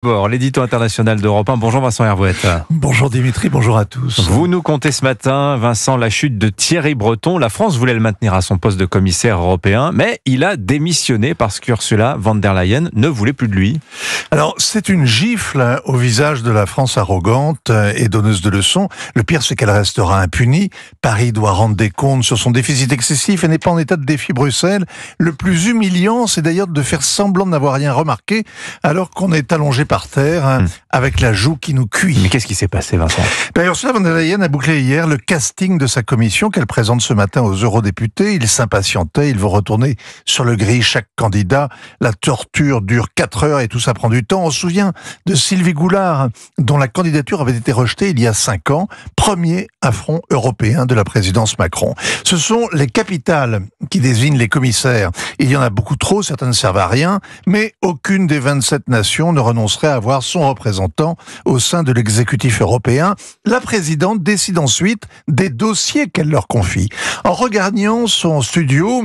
Bon, l'édito international d'Europe 1. Bonjour Vincent Hervouette. Bonjour Dimitri, bonjour à tous. Vous nous contez ce matin, Vincent, la chute de Thierry Breton. La France voulait le maintenir à son poste de commissaire européen, mais il a démissionné parce qu'Ursula von der Leyen ne voulait plus de lui. Alors, c'est une gifle au visage de la France arrogante et donneuse de leçons. Le pire, c'est qu'elle restera impunie. Paris doit rendre des comptes sur son déficit excessif et n'est pas en état de défier Bruxelles. Le plus humiliant, c'est d'ailleurs de faire semblant de n'avoir rien remarqué alors qu'on est allongé par terre avec la joue qui nous cuit. Mais qu'est-ce qui s'est passé, Vincent ? Ursula von der Leyen a bouclé hier le casting de sa commission qu'elle présente ce matin aux eurodéputés. Ils s'impatientaient, ils vont retourner sur le gris chaque candidat. La torture dure 4 heures et tout ça prend du temps. On se souvient de Sylvie Goulard, dont la candidature avait été rejetée il y a 5 ans. Premier affront européen de la présidence Macron. Ce sont les capitales qui désignent les commissaires. Il y en a beaucoup trop, certains ne servent à rien, mais aucune des 27 nations ne renoncerait à avoir son représentant au sein de l'exécutif européen. La présidente décide ensuite des dossiers qu'elle leur confie. En regagnant son studio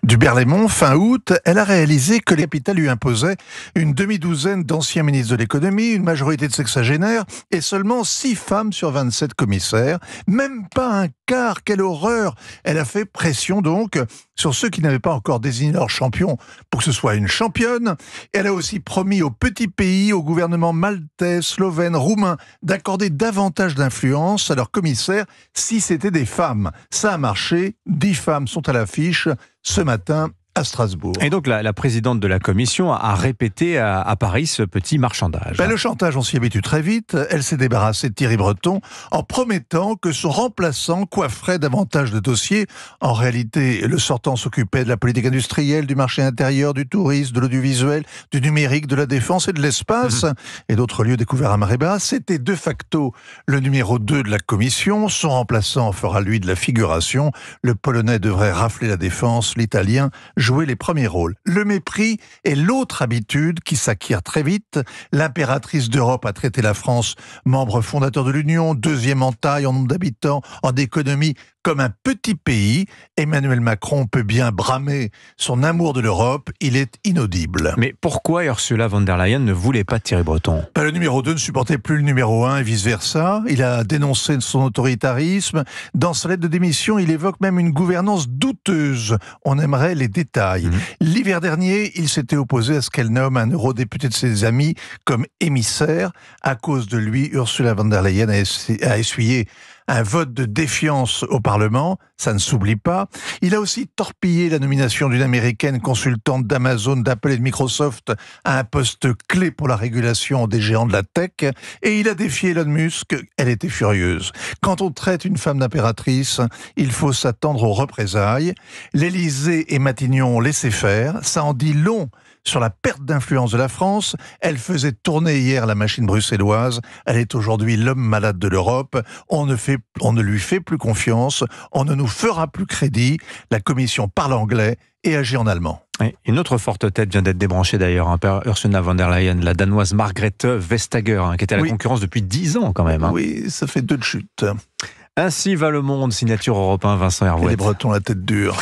du Berlaymont fin août, elle a réalisé que les capitales lui imposaient une demi-douzaine d'anciens ministres de l'économie, une majorité de sexagénaires et seulement 6 femmes sur 27 commissaires. Même pas un quart, quelle horreur! Elle a fait pression donc sur ceux qui n'avaient pas encore désigné leur champion pour que ce soit une championne. Elle a aussi promis aux petits pays, au gouvernement maltais, slovène, roumain, d'accorder davantage d'influence à leurs commissaires si c'était des femmes. Ça a marché, 10 femmes sont à l'affiche ce matin à Strasbourg. Et donc la présidente de la commission a répété à Paris ce petit marchandage. Le chantage, on s'y habitue très vite. Elle s'est débarrassée de Thierry Breton en promettant que son remplaçant coifferait davantage de dossiers. En réalité, le sortant s'occupait de la politique industrielle, du marché intérieur, du tourisme, de l'audiovisuel, du numérique, de la défense et de l'espace, et d'autres lieux découverts à marée basse. C'était de facto le numéro 2 de la commission. Son remplaçant fera lui de la figuration. Le Polonais devrait rafler la défense, l'Italien jouer les premiers rôles. Le mépris est l'autre habitude qui s'acquiert très vite. L'impératrice d'Europe a traité la France, membre fondateur de l'Union, 2e en taille, en nombre d'habitants, en économie, comme un petit pays. Emmanuel Macron peut bien bramer son amour de l'Europe, il est inaudible. Mais pourquoi Ursula von der Leyen ne voulait pas de Thierry Breton ? Le numéro 2 ne supportait plus le numéro 1 et vice-versa. Il a dénoncé son autoritarisme. Dans sa lettre de démission, il évoque même une gouvernance douteuse. On aimerait les détails. L'hiver dernier, il s'était opposé à ce qu'elle nomme un eurodéputé de ses amis comme émissaire. À cause de lui, Ursula von der Leyen a essuyé un vote de défiance au Parlement, ça ne s'oublie pas. Il a aussi torpillé la nomination d'une Américaine consultante d'Amazon, d'Apple et de Microsoft à un poste clé pour la régulation des géants de la tech. Et il a défié Elon Musk, elle était furieuse. Quand on traite une femme d'impératrice, il faut s'attendre aux représailles. L'Élysée et Matignon ont laissé faire, ça en dit long sur la perte d'influence de la France. Elle faisait tourner hier la machine bruxelloise. Elle est aujourd'hui l'homme malade de l'Europe. On ne lui fait plus confiance. On ne nous fera plus crédit. La Commission parle anglais et agit en allemand. Une autre forte tête vient d'être débranchée d'ailleurs, par Ursula von der Leyen, la danoise Margrethe Vestager, qui était à la concurrence depuis 10 ans quand même. Oui, ça fait 2 de chute. Ainsi va le monde, signature Europe 1, Vincent Hervouette. Et les Bretons la tête dure.